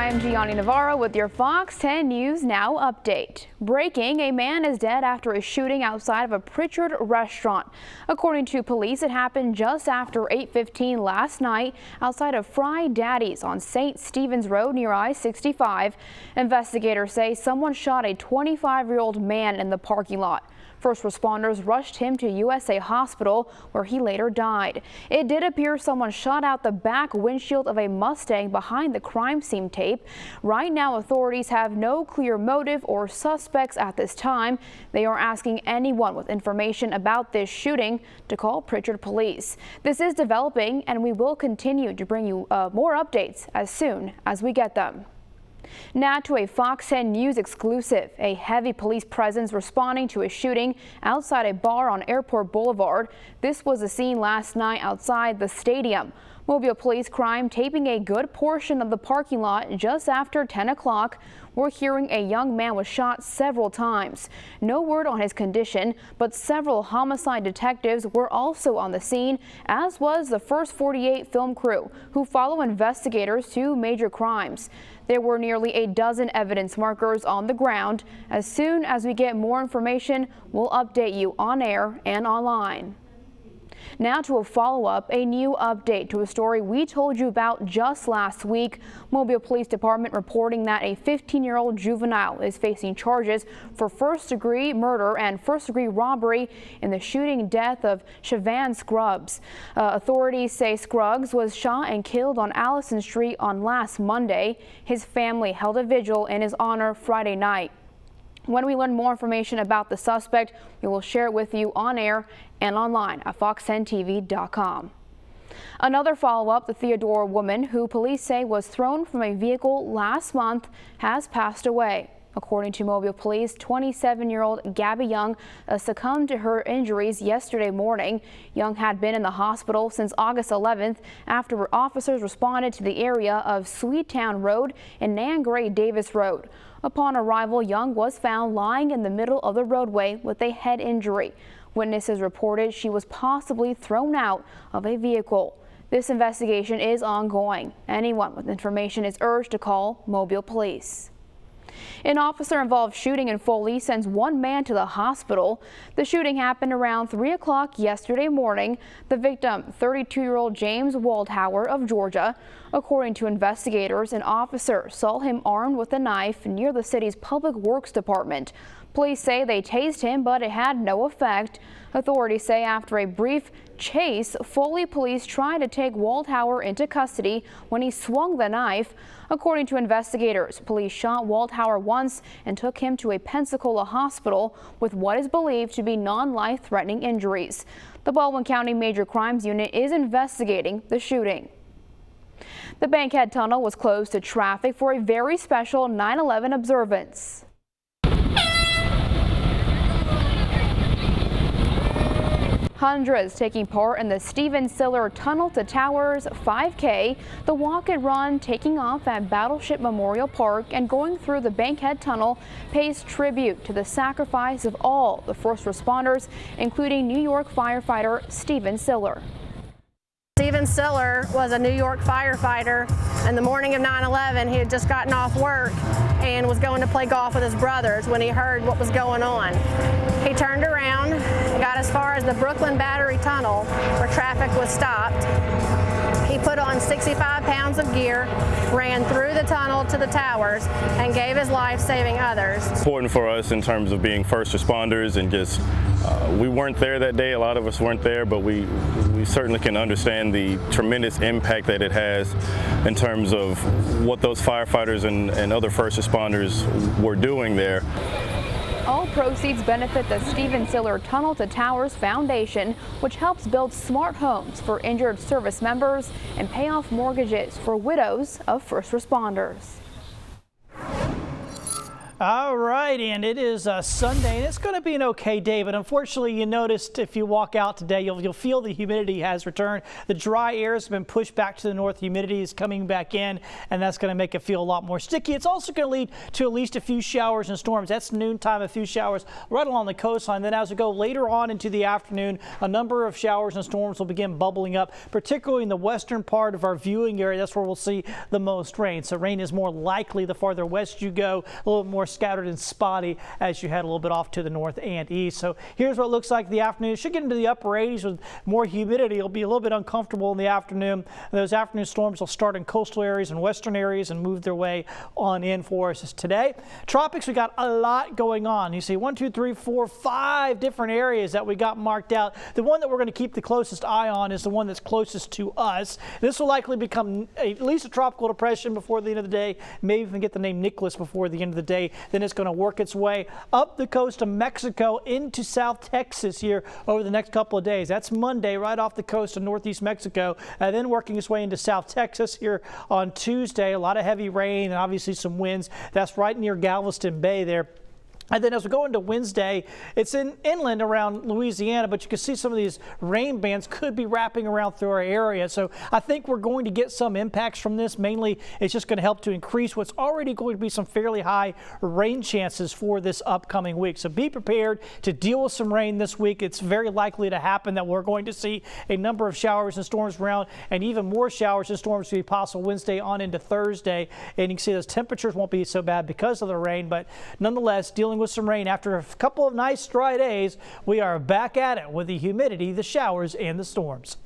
I'm Gianni Navarro with your Fox 10 News Now update. Breaking, a man is dead after a shooting outside of a Pritchard restaurant. According to police, it happened just after 8:15 last night outside of Fry Daddy's on St. Stephen's Road near I-65. Investigators say someone shot a 25-year-old man in the parking lot. First responders rushed him to USA Hospital, where he later died. It did appear someone shot out the back windshield of a Mustang behind the crime scene tape. Right now, authorities have no clear motive or suspects at this time. They are asking anyone with information about this shooting to call Pritchard Police. This is developing, and we will continue to bring you more updates as soon as we get them. Now to a Fox 10 News exclusive. A heavy police presence responding to a shooting outside a bar on Airport Boulevard. This was the scene last night outside the stadium. Mobile Police Crime taping a good portion of the parking lot just after 10 o'clock. We're hearing a young man was shot several times. No word on his condition, but several homicide detectives were also on the scene, as was the First 48 film crew, who follow investigators to major crimes. There were nearly a dozen evidence markers on the ground. As soon as we get more information, we'll update you on air and online. Now to a follow-up, a new update to a story we told you about just last week. Mobile Police Department reporting that a 15-year-old juvenile is facing charges for first-degree murder and first-degree robbery in the shooting death of Siobhan Scruggs. Authorities say Scruggs was shot and killed on Allison Street on last Monday. His family held a vigil in his honor Friday night. When we learn more information about the suspect, we will share it with you on air and online at fox10tv.com. Another follow-up, the Theodore woman who police say was thrown from a vehicle last month has passed away. According to Mobile Police, 27-year-old Gabby Young succumbed to her injuries yesterday morning. Young had been in the hospital since August 11th after officers responded to the area of Sweetown Road and Nangray Davis Road. Upon arrival, Young was found lying in the middle of the roadway with a head injury. Witnesses reported she was possibly thrown out of a vehicle. This investigation is ongoing. Anyone with information is urged to call Mobile Police. An officer-involved shooting in Foley sends one man to the hospital. The shooting happened around 3 o'clock yesterday morning. The victim, 32-year-old James Waldhauer of Georgia. According to investigators, an officer saw him armed with a knife near the city's Public Works Department. Police say they tased him, but it had no effect. Authorities say after a brief chase, Foley police tried to take Waldhauer into custody when he swung the knife. According to investigators, police shot Waldhauer once and took him to a Pensacola hospital with what is believed to be non-life-threatening injuries. The Baldwin County Major Crimes Unit is investigating the shooting. The Bankhead Tunnel was closed to traffic for a very special 9/11 observance. Hundreds taking part in the Stephen Siller Tunnel to Towers 5K. The walk and run taking off at Battleship Memorial Park and going through the Bankhead Tunnel pays tribute to the sacrifice of all the first responders, including New York firefighter Stephen Siller. Stephen Siller was a New York firefighter, and the morning of 9/11 he had just gotten off work and was going to play golf with his brothers when he heard what was going on. He turned around and got as far as the Brooklyn Battery Tunnel where traffic was stopped. He put on 65 pounds of gear, ran through the tunnel to the towers, and gave his life saving others. It's important for us in terms of being first responders and just, we weren't there that day, a lot of us weren't there, but we certainly can understand the tremendous impact that it has in terms of what those firefighters and other first responders were doing there. All proceeds benefit the Stephen Siller Tunnel to Towers Foundation, which helps build smart homes for injured service members and pay off mortgages for widows of first responders. All right, and it is Sunday, and it's going to be an okay day, but unfortunately you noticed if you walk out today, you'll feel the humidity has returned. The dry air has been pushed back to the north. Humidity is coming back in, and that's going to make it feel a lot more sticky. It's also going to lead to at least a few showers and storms. That's noontime, a few showers right along the coastline. Then as we go later on into the afternoon, a number of showers and storms will begin bubbling up, particularly in the western part of our viewing area. That's where we'll see the most rain. So rain is more likely the farther west you go, a little bit more scattered and spotty as you head a little bit off to the north and east. So here's what it looks like the afternoon. It should get into the upper 80s with more humidity. It'll be a little bit uncomfortable in the afternoon. And those afternoon storms will start in coastal areas and western areas and move their way on in for us today. Tropics, we got a lot going on. You see 1, 2, 3, 4, 5 different areas that we got marked out. The one that we're going to keep the closest eye on is the one that's closest to us. This will likely become at least a tropical depression before the end of the day. Maybe even get the name Nicholas before the end of the day. Then it's going to work its way up the coast of Mexico into South Texas here over the next couple of days. That's Monday, right off the coast of northeast Mexico, and then working its way into South Texas here on Tuesday. A lot of heavy rain and obviously some winds. That's right near Galveston Bay there. And then as we go into Wednesday, it's inland around Louisiana, but you can see some of these rain bands could be wrapping around through our area. So I think we're going to get some impacts from this. Mainly, it's just going to help to increase what's already going to be some fairly high rain chances for this upcoming week. So be prepared to deal with some rain this week. It's very likely to happen that we're going to see a number of showers and storms around, and even more showers and storms to be possible Wednesday on into Thursday. And you can see those temperatures won't be so bad because of the rain, but nonetheless, dealing with some rain after a couple of nice dry days, we are back at it with the humidity, the showers, and the storms.